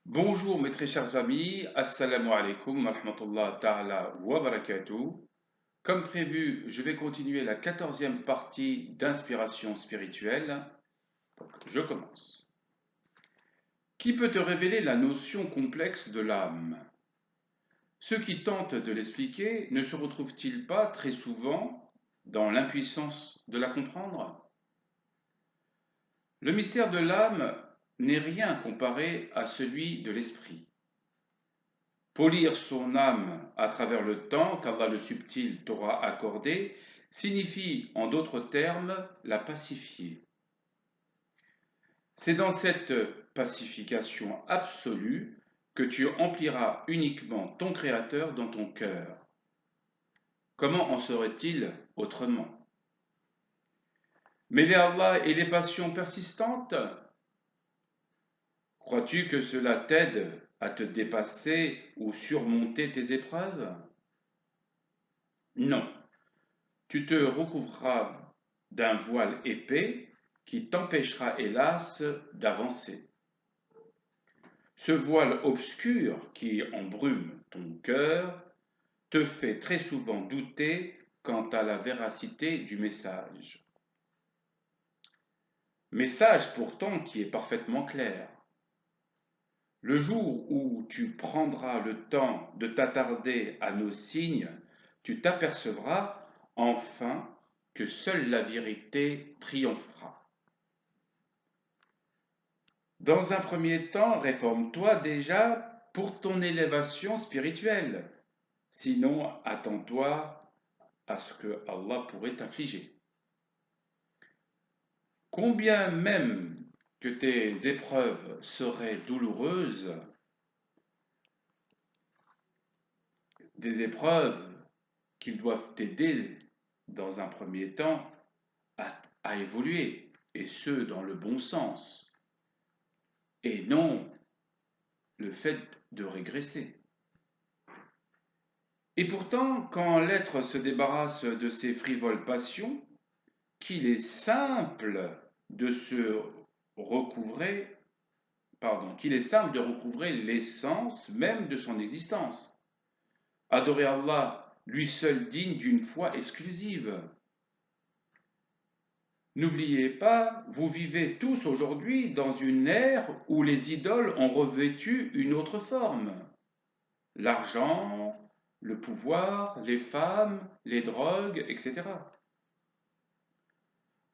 Bonjour mes très chers amis, assalamu alaikum wa rahmatullah ta'ala wa barakatuh. Comme prévu, je vais continuer la 14e partie d'inspiration spirituelle. Donc, je commence. Qui peut te révéler la notion complexe de l'âme? Ceux qui tentent de l'expliquer ne se retrouvent-ils pas très souvent dans l'impuissance de la comprendre? Le mystère de l'âme n'est rien comparé à celui de l'esprit. Polir son âme à travers le temps qu'Allah le subtil t'aura accordé signifie, en d'autres termes, la pacifier. C'est dans cette pacification absolue que tu empliras uniquement ton Créateur dans ton cœur. Comment en serait-il autrement? Mêler Allah et les passions persistantes? Crois-tu que cela t'aide à te dépasser ou surmonter tes épreuves? Non. Tu te recouvreras d'un voile épais qui t'empêchera hélas d'avancer. Ce voile obscur qui embrume ton cœur te fait très souvent douter quant à la véracité du message. Message pourtant qui est parfaitement clair. Le jour où tu prendras le temps de t'attarder à nos signes, tu t'apercevras enfin que seule la vérité triomphera. Dans un premier temps, réforme-toi déjà pour ton élévation spirituelle. Sinon, attends-toi à ce que Allah pourrait t'affliger. Combien même que tes épreuves seraient douloureuses, des épreuves qui doivent t'aider dans un premier temps à évoluer, et ce dans le bon sens, et non le fait de régresser. Et pourtant, quand l'être se débarrasse de ses frivoles passions, qu'il est simple de se recouvrer, qu'il est simple de recouvrer l'essence même de son existence. Adorer Allah, lui seul digne d'une foi exclusive. N'oubliez pas, vous vivez tous aujourd'hui dans une ère où les idoles ont revêtu une autre forme. L'argent, le pouvoir, les femmes, les drogues, etc.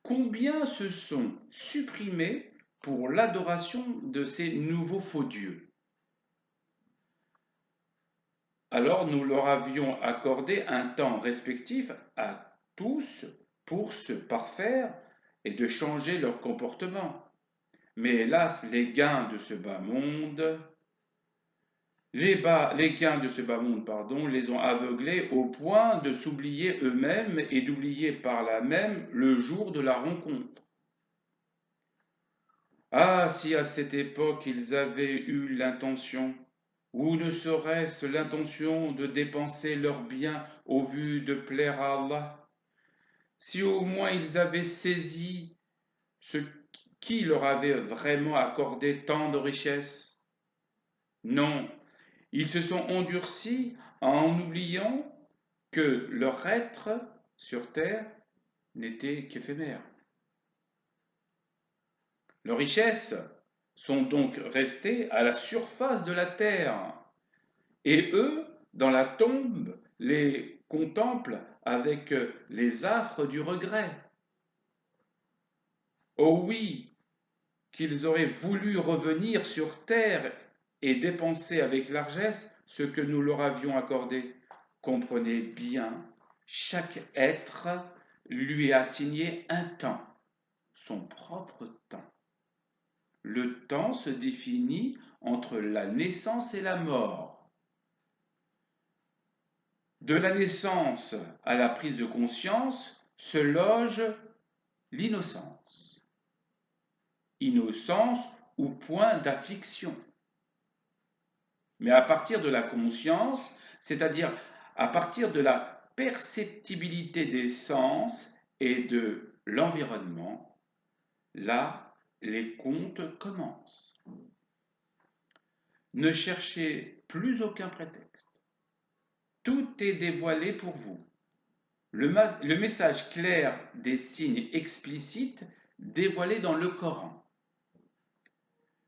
Combien se sont supprimés pour l'adoration de ces nouveaux faux dieux? Alors nous leur avions accordé un temps respectif à tous pour se parfaire et de changer leur comportement. Mais hélas, les gains de ce bas monde, les gains de ce bas monde, les ont aveuglés au point de s'oublier eux-mêmes et d'oublier par là même le jour de la rencontre. Ah, si à cette époque ils avaient eu l'intention, ou ne serait-ce l'intention de dépenser leurs biens au vu de plaire à Allah, si au moins ils avaient saisi ce qui leur avait vraiment accordé tant de richesses. Non, ils se sont endurcis en oubliant que leur être sur terre n'était qu'éphémère. Leurs richesses sont donc restées à la surface de la terre, et eux, dans la tombe, les contemplent avec les affres du regret. Oh oui, qu'ils auraient voulu revenir sur terre et dépenser avec largesse ce que nous leur avions accordé. Comprenez bien, chaque être lui a assigné un temps, son propre temps. Le temps se définit entre la naissance et la mort. De la naissance à la prise de conscience se loge l'innocence. Innocence ou point d'affliction. Mais à partir de la conscience, c'est-à-dire à partir de la perceptibilité des sens et de l'environnement, là, les contes commencent. Ne cherchez plus aucun prétexte. Tout est dévoilé pour vous. Le message clair des signes explicites dévoilés dans le Coran.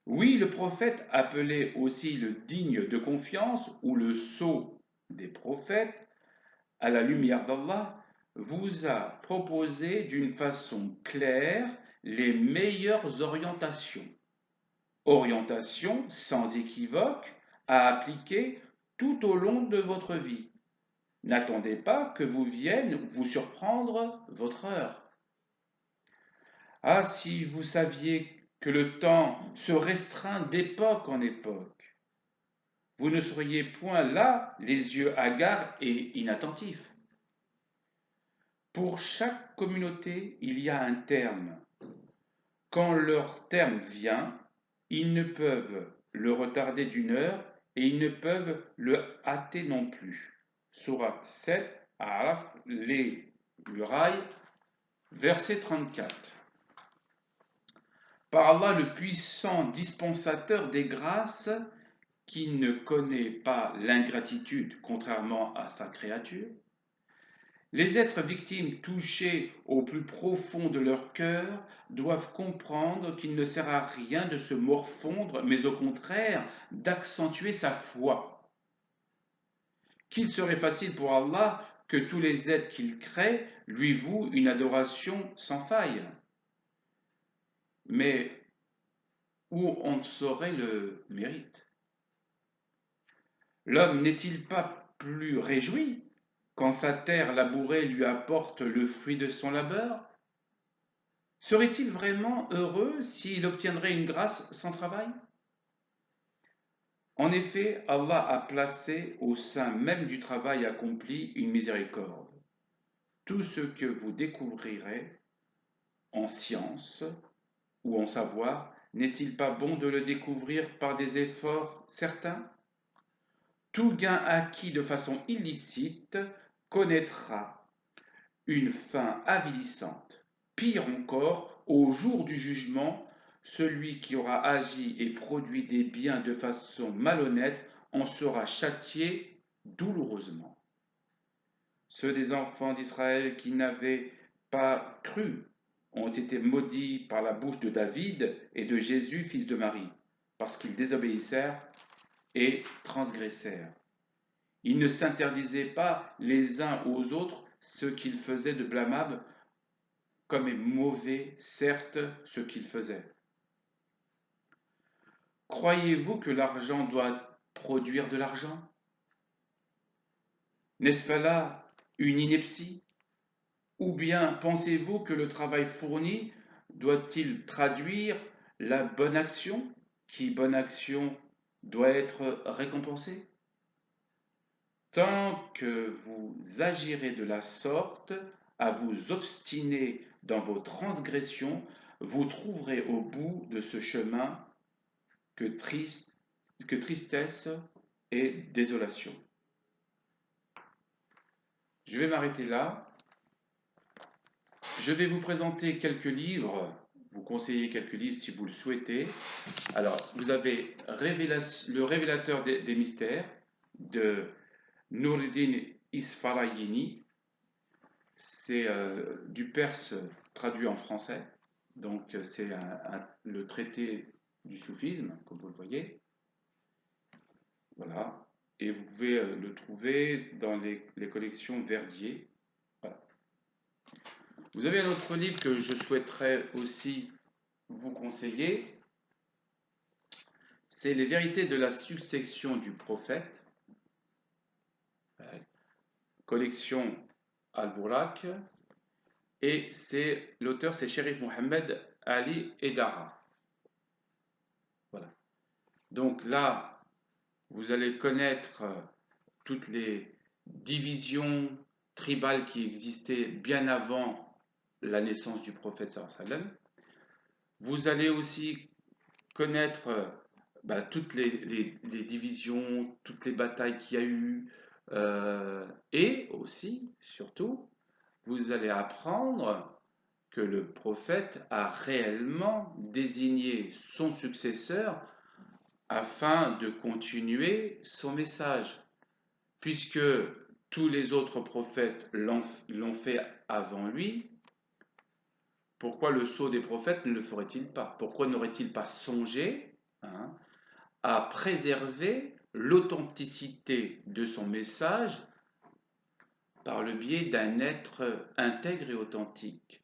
Oui, le prophète, appelé aussi le digne de confiance ou le sceau des prophètes, à la lumière d'Allah, vous a proposé d'une façon claire les meilleures orientations. Orientations sans équivoque à appliquer tout au long de votre vie. N'attendez pas que vous vienne vous surprendre votre heure. Ah, si vous saviez que le temps se restreint d'époque en époque, vous ne seriez point là, les yeux hagards et inattentifs. Pour chaque communauté, il y a un terme. Quand leur terme vient, ils ne peuvent le retarder d'une heure et ils ne peuvent le hâter non plus. Sourate 7, Araf, les murailles, verset 34. Par Allah le puissant dispensateur des grâces, qui ne connaît pas l'ingratitude contrairement à sa créature, les êtres victimes touchés au plus profond de leur cœur doivent comprendre qu'il ne sert à rien de se morfondre, mais au contraire d'accentuer sa foi. Qu'il serait facile pour Allah que tous les êtres qu'il crée lui vouent une adoration sans faille. Mais où en saurait le mérite? L'homme n'est-il pas plus réjoui quand sa terre labourée lui apporte le fruit de son labeur? Serait-il vraiment heureux s'il obtiendrait une grâce sans travail? En effet, Allah a placé au sein même du travail accompli une miséricorde. Tout ce que vous découvrirez en science ou en savoir, n'est-il pas bon de le découvrir par des efforts certains? Tout gain acquis de façon illicite connaîtra une fin avilissante. Pire encore, au jour du jugement, celui qui aura agi et produit des biens de façon malhonnête en sera châtié douloureusement. Ceux des enfants d'Israël qui n'avaient pas cru ont été maudits par la bouche de David et de Jésus, fils de Marie, parce qu'ils désobéissèrent et transgressèrent. Ils ne s'interdisaient pas les uns aux autres ce qu'ils faisaient de blâmable, comme est mauvais, certes, ce qu'ils faisaient. Croyez-vous que l'argent doit produire de l'argent? N'est-ce pas là une ineptie? Ou bien pensez-vous que le travail fourni doit-il traduire la bonne action, qui bonne action doit être récompensée? Tant que vous agirez de la sorte, à vous obstiner dans vos transgressions, vous trouverez au bout de ce chemin que tristesse et désolation. Je vais m'arrêter là. Je vais vous présenter quelques livres, vous conseiller quelques livres si vous le souhaitez. Alors, vous avez Le révélateur des mystères de Noureddin Isfarayini. C'est du perse traduit en français. Donc, c'est le traité du soufisme, comme vous le voyez. Voilà. Et vous pouvez le trouver dans les collections Verdier. Voilà. Vous avez un autre livre que je souhaiterais aussi vous conseiller. C'est Les vérités de la succession du prophète. Collection Al-Bourak. Et l'auteur, c'est Sherif Mohamed Ali Edara. Voilà. Donc là, vous allez connaître toutes les divisions tribales qui existaient bien avant la naissance du prophète sallallahu alayhi wa sallam. Vous allez aussi connaître toutes les divisions, toutes les batailles qu'il y a eu, et aussi, surtout, vous allez apprendre que le prophète a réellement désigné son successeur afin de continuer son message, puisque tous les autres prophètes l'ont fait avant lui. Pourquoi le sceau des prophètes ne le ferait-il pas? Pourquoi n'aurait-il pas songé, hein, à préserver l'authenticité de son message par le biais d'un être intègre et authentique?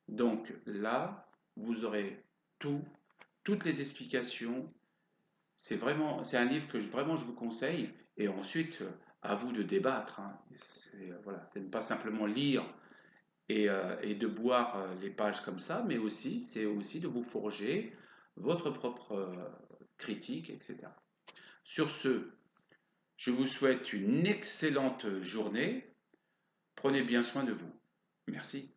Donc là, vous aurez toutes les explications. C'est un livre que vraiment je vous conseille. Et ensuite, à vous de débattre, hein. Voilà, c'est ne pas simplement lire et de boire les pages comme ça, mais aussi, c'est aussi de vous forger votre propre critique, etc. Sur ce, je vous souhaite une excellente journée. Prenez bien soin de vous. Merci.